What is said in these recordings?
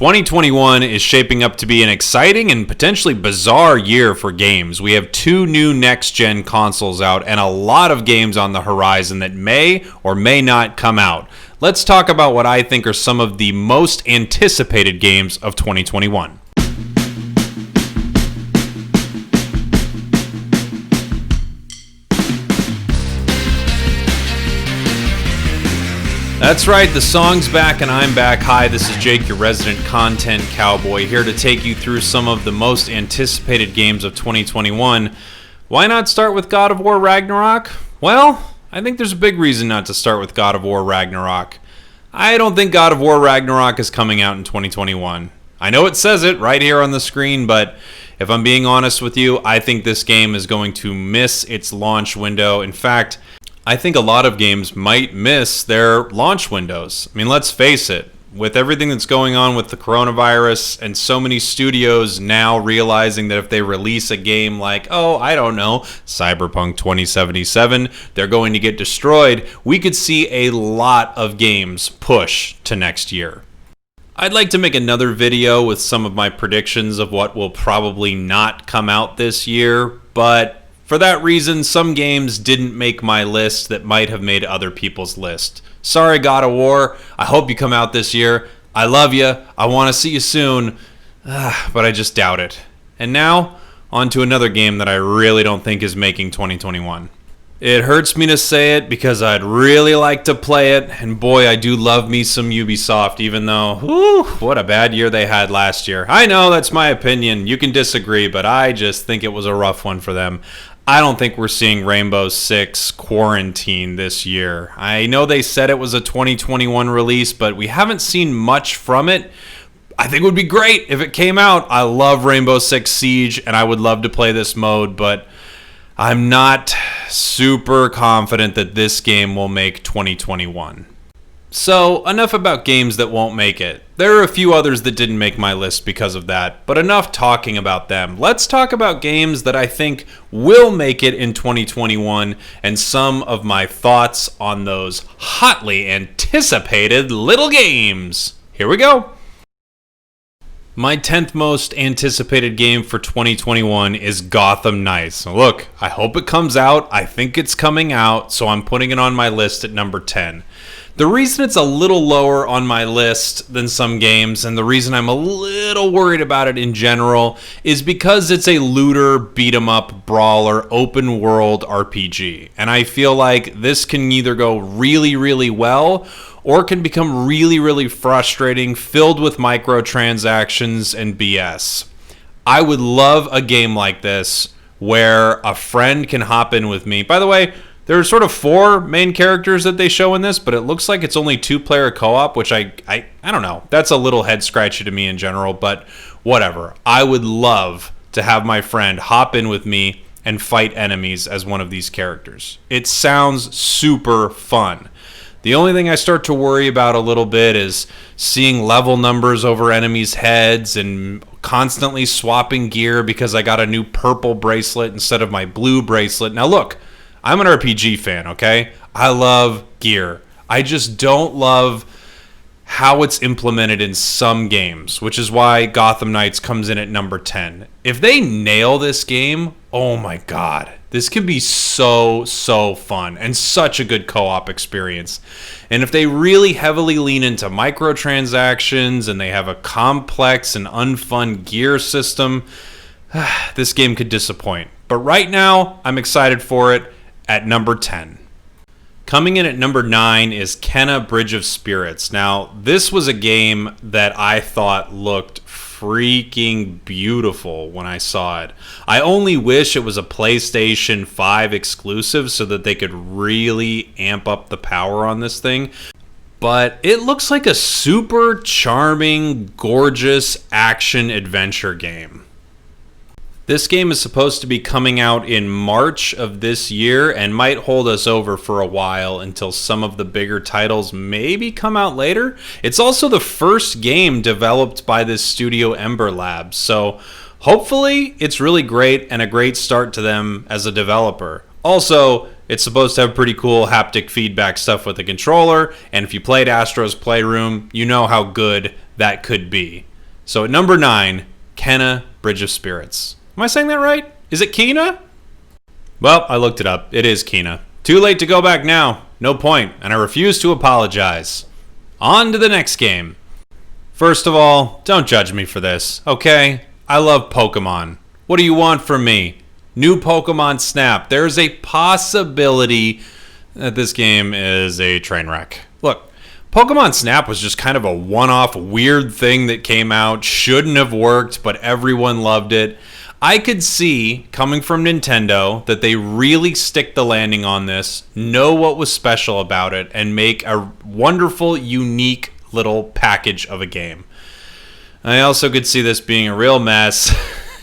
2021 is shaping up to be an exciting and potentially bizarre year for games. We have 2 new next-gen consoles out and a lot of games on the horizon that may or may not come out. Let's talk about what I think are some of the most anticipated games of 2021. That's right, the song's back and I'm back. Hi, this is Jake, your resident content cowboy, here to take you through some of the most anticipated games of 2021. Why not start with God of War Ragnarok? Well, I think there's a big reason not to start with God of War Ragnarok. I don't think God of War Ragnarok is coming out in 2021. I know it says it right here on the screen, but if I'm being honest with you, I think this game is going to miss its launch window. In fact, I think a lot of games might miss their launch windows. I mean, let's face it, with everything that's going on with the coronavirus and so many studios now realizing that if they release a game like, I don't know, Cyberpunk 2077, they're going to get destroyed, we could see a lot of games push to next year. I'd like to make another video with some of my predictions of what will probably not come out this year, but for that reason, some games didn't make my list that might have made other people's list. Sorry, God of War. I hope you come out this year. I love you. I want to see you soon. But I just doubt it. And now, on to another game that I really don't think is making 2021. It hurts me to say it because I'd really like to play it. And boy, I do love me some Ubisoft, even though, what a bad year they had last year. I know, that's my opinion. You can disagree, but I just think it was a rough one for them. I don't think we're seeing Rainbow Six Quarantine this year. I know they said it was a 2021 release, but we haven't seen much from it. I think it would be great if it came out. I love Rainbow Six Siege, and I would love to play this mode, but I'm not super confident that this game will make 2021. So, enough about games that won't make it. There are a few others that didn't make my list because of that, but enough talking about them. Let's talk about games that I think will make it in 2021 and some of my thoughts on those hotly anticipated little games. Here we go. My 10th most anticipated game for 2021 is Gotham Knights. Look, I hope it comes out. I think it's coming out, so I'm putting it on my list at number 10. The reason it's a little lower on my list than some games, and the reason I'm a little worried about it in general, is because it's a looter, beat-em-up, brawler, open-world RPG. And I feel like this can either go really, really well, or can become really, really frustrating, filled with microtransactions and BS. I would love a game like this where a friend can hop in with me. By the way, there are sort of 4 main characters that they show in this, but it looks like it's only 2-player co-op, which I don't know. That's a little head-scratchy to me in general, but whatever. I would love to have my friend hop in with me and fight enemies as one of these characters. It sounds super fun. The only thing I start to worry about a little bit is seeing level numbers over enemies' heads and constantly swapping gear because I got a new purple bracelet instead of my blue bracelet. Now look, I'm an RPG fan, okay? I love gear. I just don't love how it's implemented in some games, which is why Gotham Knights comes in at number 10. If they nail this game, oh my god, this could be so fun and such a good co-op experience. And if they really heavily lean into microtransactions and they have a complex and unfun gear system, this game could disappoint. But right now, I'm excited for it at number 10. Coming in at number 9 is Kena Bridge of Spirits. Now, this was a game that I thought looked freaking beautiful when I saw it. I only wish it was a PlayStation 5 exclusive so that they could really amp up the power on this thing. But it looks like a super charming, gorgeous action-adventure game. This game is supposed to be coming out in March of this year and might hold us over for a while until some of the bigger titles maybe come out later. It's also the first game developed by this studio Ember Labs, so hopefully it's really great and a great start to them as a developer. Also, it's supposed to have pretty cool haptic feedback stuff with the controller, and if you played Astro's Playroom, you know how good that could be. So at number 9, Kena, Bridge of Spirits. Am I saying that right? Is it Kena? Well, I looked it up. It is Kena. Too late to go back now. No point, and I refuse to apologize. On to the next game. First of all, don't judge me for this, okay? I love Pokemon. What do you want from me? New Pokemon Snap. There's a possibility that this game is a train wreck. Look, Pokemon Snap was just kind of a one-off weird thing that came out, shouldn't have worked, but everyone loved it. I could see, coming from Nintendo, that they really stick the landing on this, know what was special about it, and make a wonderful, unique little package of a game. I also could see this being a real mess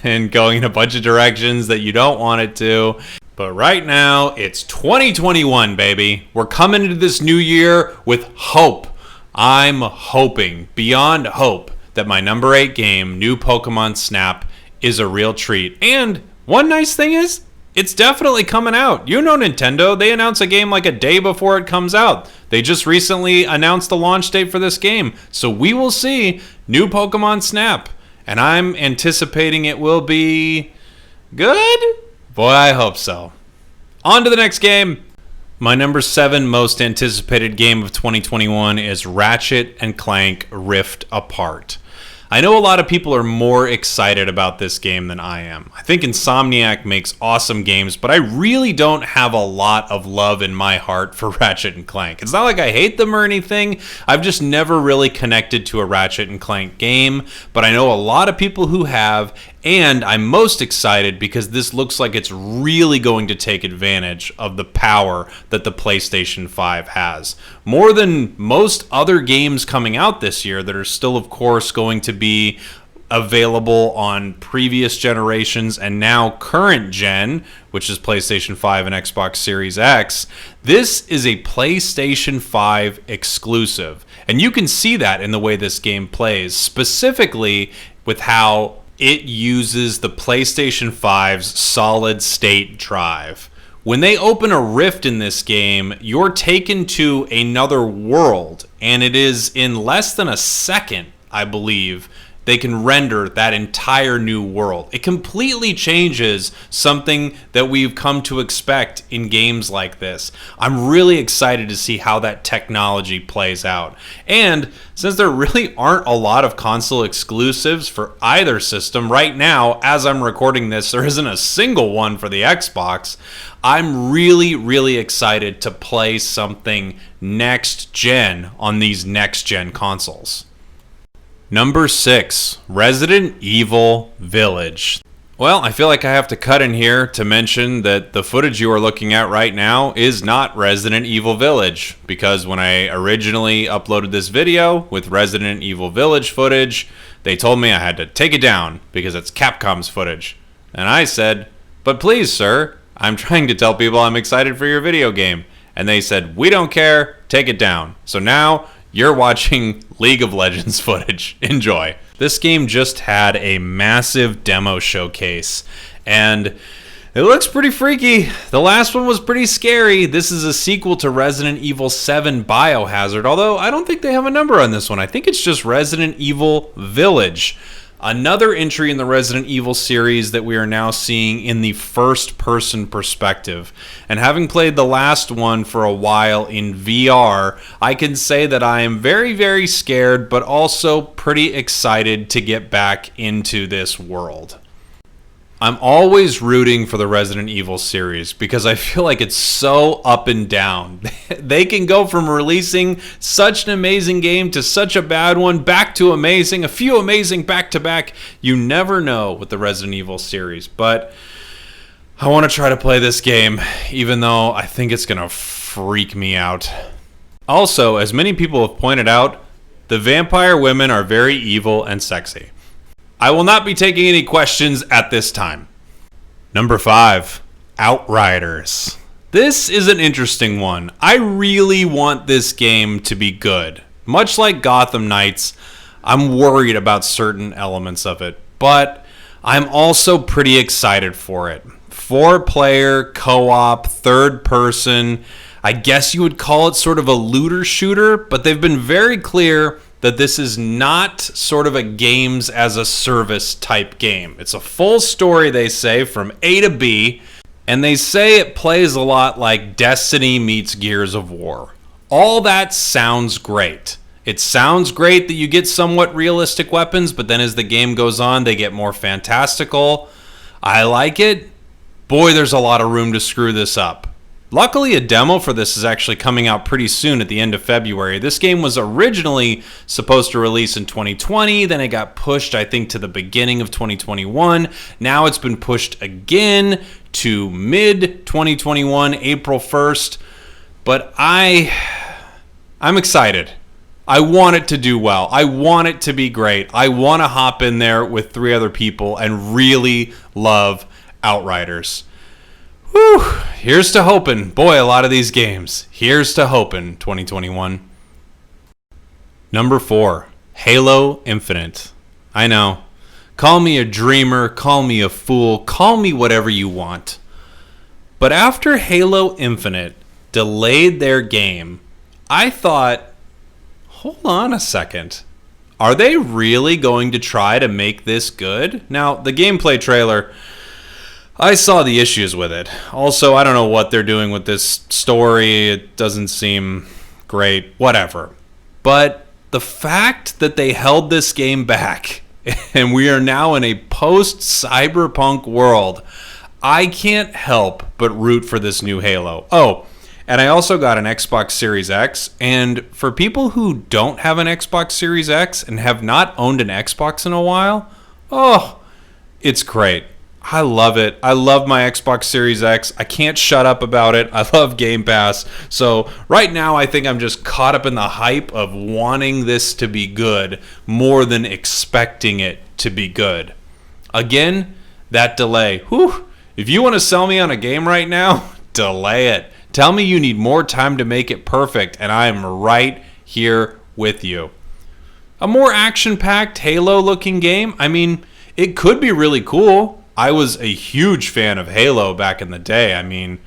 and going in a bunch of directions that you don't want it to. But right now, it's 2021, baby. We're coming into this new year with hope. I'm hoping, beyond hope, that my number 8 game, New Pokemon Snap, is a real treat. And one nice thing is, it's definitely coming out. You know Nintendo, they announce a game like a day before it comes out. They just recently announced the launch date for this game. So we will see New Pokemon Snap. And I'm anticipating it will be good? Boy, I hope so. On to the next game. My number 7 most anticipated game of 2021 is Ratchet and Clank Rift Apart. I know a lot of people are more excited about this game than I am. I think Insomniac makes awesome games, but I really don't have a lot of love in my heart for Ratchet and Clank. It's not like I hate them or anything. I've just never really connected to a Ratchet and Clank game, but I know a lot of people who have, and I'm most excited because this looks like it's really going to take advantage of the power that the PlayStation 5 has. More than most other games coming out this year that are still, of course, going to be available on previous generations and now current gen, which is PlayStation 5 and Xbox Series X. This is a PlayStation 5 exclusive. And you can see that in the way this game plays, specifically with how it uses the PlayStation 5's solid state drive. When they open a rift in this game, you're taken to another world, and it is in less than a second, I believe, they can render that entire new world. It completely changes something that we've come to expect in games like this. I'm really excited to see how that technology plays out. And since there really aren't a lot of console exclusives for either system, right now, as I'm recording this, there isn't a single one for the Xbox. I'm really, really excited to play something next gen on these next gen consoles. Number 6, Resident Evil Village. Well, I feel like I have to cut in here to mention that the footage you are looking at right now is not Resident Evil Village, because when I originally uploaded this video with Resident Evil Village footage, they told me I had to take it down because it's Capcom's footage. And I said, "But please, sir, I'm trying to tell people I'm excited for your video game." And they said, "We don't care, take it down." So now you're watching League of Legends footage. Enjoy. This game just had a massive demo showcase, and it looks pretty freaky. The last one was pretty scary. This is a sequel to Resident Evil 7 Biohazard, although I don't think they have a number on this one. I think it's just Resident Evil Village. Another entry in the Resident Evil series that we are now seeing in the first-person perspective. And having played the last one for a while in VR, I can say that I am very, very scared, but also pretty excited to get back into this world. I'm always rooting for the Resident Evil series because I feel like it's so up and down. They can go from releasing such an amazing game to such a bad one, back to amazing, a few amazing back to back. You never know with the Resident Evil series, but I want to try to play this game, even though I think it's going to freak me out. Also, as many people have pointed out, the vampire women are very evil and sexy. I will not be taking any questions at this time. Number 5, Outriders. This is an interesting one. I really want this game to be good. Much like Gotham Knights, I'm worried about certain elements of it, but I'm also pretty excited for it. 4-player, co-op, third person. I guess you would call it sort of a looter shooter, but they've been very clear that this is not sort of a games as a service type game. It's a full story, they say, from A to B, and they say it plays a lot like Destiny meets Gears of War. All that sounds great. It sounds great that you get somewhat realistic weapons, but then as the game goes on, they get more fantastical. I like it. Boy, there's a lot of room to screw this up. Luckily, a demo for this is actually coming out pretty soon at the end of February. This game was originally supposed to release in 2020, then it got pushed, I think, to the beginning of 2021. Now it's been pushed again to mid-2021, April 1st. But I'm excited. I want it to do well. I want it to be great. I want to hop in there with 3 other people and really love Outriders. Whew, here's to hoping. Boy, a lot of these games. Here's to hoping, 2021. Number 4, Halo Infinite. I know. Call me a dreamer, call me a fool, call me whatever you want. But after Halo Infinite delayed their game, I thought, hold on a second. Are they really going to try to make this good? Now, the gameplay trailer, I saw the issues with it. Also, I don't know what they're doing with this story. It doesn't seem great. Whatever. But the fact that they held this game back and we are now in a post-cyberpunk world, I can't help but root for this new Halo. Oh, and I also got an Xbox Series X. And for people who don't have an Xbox Series X and have not owned an Xbox in a while, oh, it's great. I love it. I love my Xbox Series X. I can't shut up about it. I love Game Pass. So right now I think I'm just caught up in the hype of wanting this to be good more than expecting it to be good. Again, that delay. Whew. If you want to sell me on a game right now, delay it. Tell me you need more time to make it perfect, and I am right here with you. A more action-packed Halo-looking game? I mean, it could be really cool. I was a huge fan of Halo back in the day. I mean,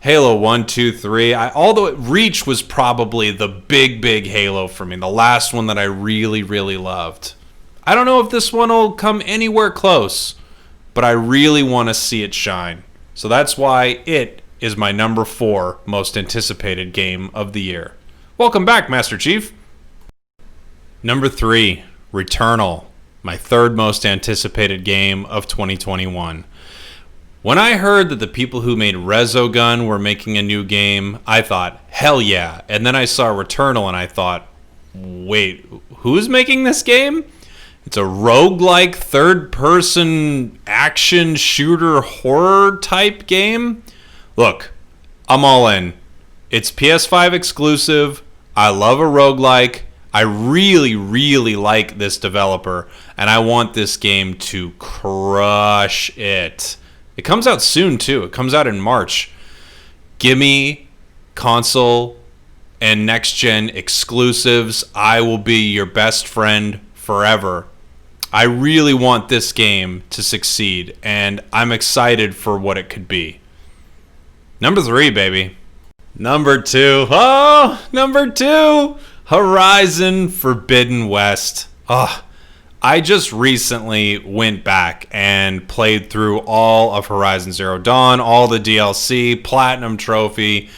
Halo 1, 2, 3. Although Reach was probably the big Halo for me. The last one that I really, really loved. I don't know if this one will come anywhere close, but I really want to see it shine. So that's why it is my number 4 most anticipated game of the year. Welcome back, Master Chief. Number 3, Returnal. My 3rd most anticipated game of 2021. When I heard that the people who made Resogun were making a new game, I thought, hell yeah. And then I saw Returnal and I thought, wait, who's making this game? It's a roguelike third-person action shooter horror type game? Look, I'm all in. It's PS5 exclusive. I love a roguelike. I really, really like this developer, and I want this game to crush it. It comes out soon, too. It comes out in March. Give me console and next-gen exclusives. I will be your best friend forever. I really want this game to succeed, and I'm excited for what it could be. Number 3, baby. Number 2. Oh, number 2. Horizon Forbidden West. I just recently went back and played through all of Horizon Zero Dawn, all the DLC, Platinum Trophy,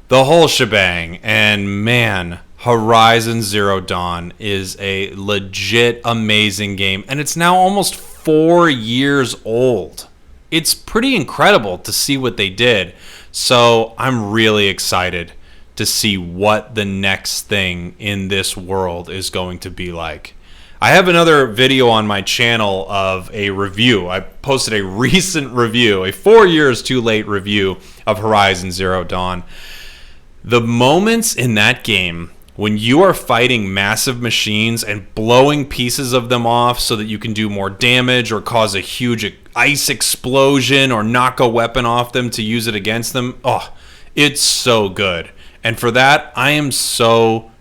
the whole shebang. And man, Horizon Zero Dawn is a legit amazing game. And it's now almost 4 years old. It's pretty incredible to see what they did. So I'm really excited to see what the next thing in this world is going to be like. I have another video on my channel of a review. I posted a recent review, a 4 years too late review of Horizon Zero Dawn. The moments in that game when you are fighting massive machines and blowing pieces of them off so that you can do more damage or cause a huge ice explosion or knock a weapon off them to use it against them, it's so good. And for that, I am so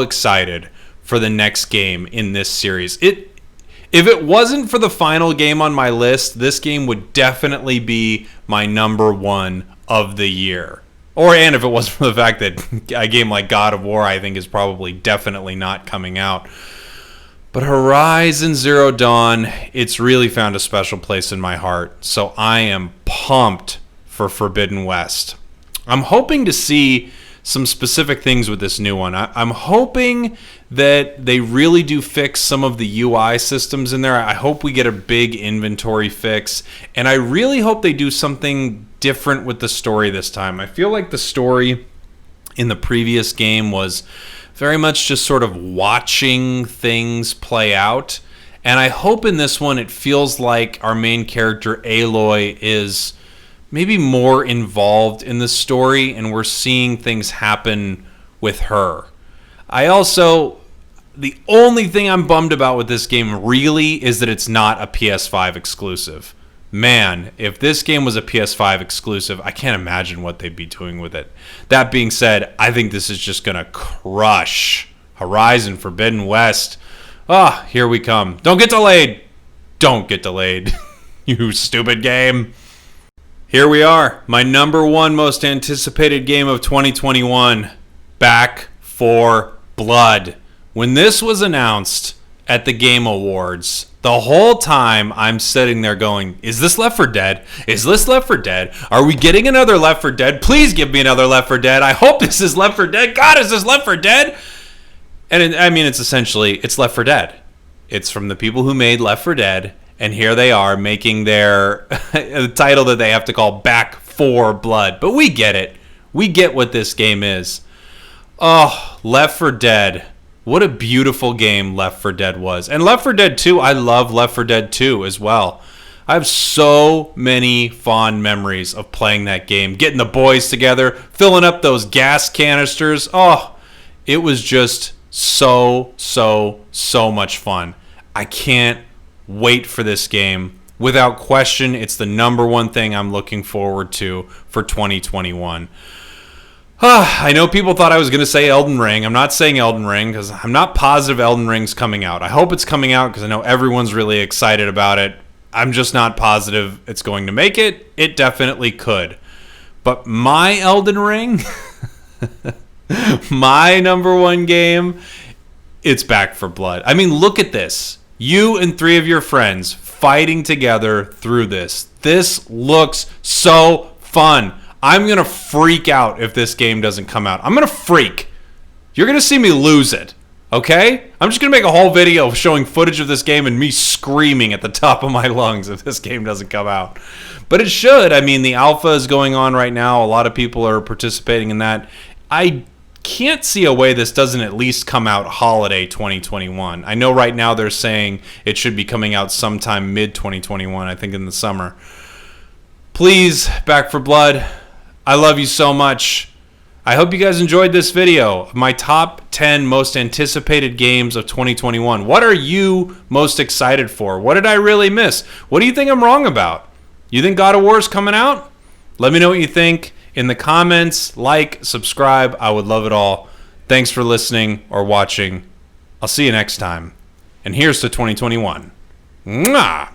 excited for the next game in this series. If it wasn't for the final game on my list, this game would definitely be my number 1 of the year. And if it wasn't for the fact that a game like God of War, I think, is probably definitely not coming out. But Horizon Zero Dawn, it's really found a special place in my heart. So I am pumped for Forbidden West. I'm hoping to see some specific things with this new one. I'm hoping that they really do fix some of the UI systems in there. I hope we get a big inventory fix. And I really hope they do something different with the story this time. I feel like the story in the previous game was very much just sort of watching things play out. And I hope in this one it feels like our main character, Aloy, is maybe more involved in the story and we're seeing things happen with her. The only thing I'm bummed about with this game really is that it's not a PS5 exclusive. Man, if this game was a PS5 exclusive, I can't imagine what they'd be doing with it. That being said, I think this is just going to crush Horizon Forbidden West. Here we come. Don't get delayed. Don't get delayed, you stupid game. Here we are, my number one most anticipated game of 2021, Back 4 Blood. When this was announced at the Game Awards, the whole time I'm sitting there going, is this Left 4 Dead? Is this Left 4 Dead? Are we getting another Left 4 Dead? Please give me another Left 4 Dead. I hope this is Left 4 Dead. God, is this Left 4 Dead? And it's essentially, it's Left 4 Dead. It's from the people who made Left 4 Dead, and here they are making their title that they have to call Back 4 Blood. But we get it. We get what this game is. Oh, Left 4 Dead. What a beautiful game Left 4 Dead was. And Left 4 Dead 2, I love Left 4 Dead 2 as well. I have so many fond memories of playing that game, getting the boys together, filling up those gas canisters. Oh, it was just so much fun. I can't wait for this game. Without question, it's the number one thing I'm looking forward to for 2021. I know people thought I was going to say Elden Ring. I'm not saying Elden Ring because I'm not positive Elden Ring's coming out. I hope it's coming out because I know everyone's really excited about it. I'm just not positive it's going to make it. It definitely could. But my Elden Ring, my number one game, it's Back 4 Blood. I mean, look at this. You and 3 of your friends fighting together through this. This looks so fun. I'm going to freak out if this game doesn't come out. I'm going to freak. You're going to see me lose it, okay? I'm just going to make a whole video showing footage of this game and me screaming at the top of my lungs if this game doesn't come out. But it should. I mean, the alpha is going on right now. A lot of people are participating in that. I can't see a way this doesn't at least come out holiday 2021. I know right now they're saying it should be coming out sometime mid-2021, I think in the summer. Please, Back 4 Blood, I love you so much. I hope you guys enjoyed this video of my top 10 most anticipated games of 2021. What are you most excited for? What did I really miss? What do you think I'm wrong about? You think God of War is coming out? Let me know what you think in the comments. Like, subscribe. I would love it all. Thanks for listening or watching. I'll see you next time. And here's to 2021. Mwah!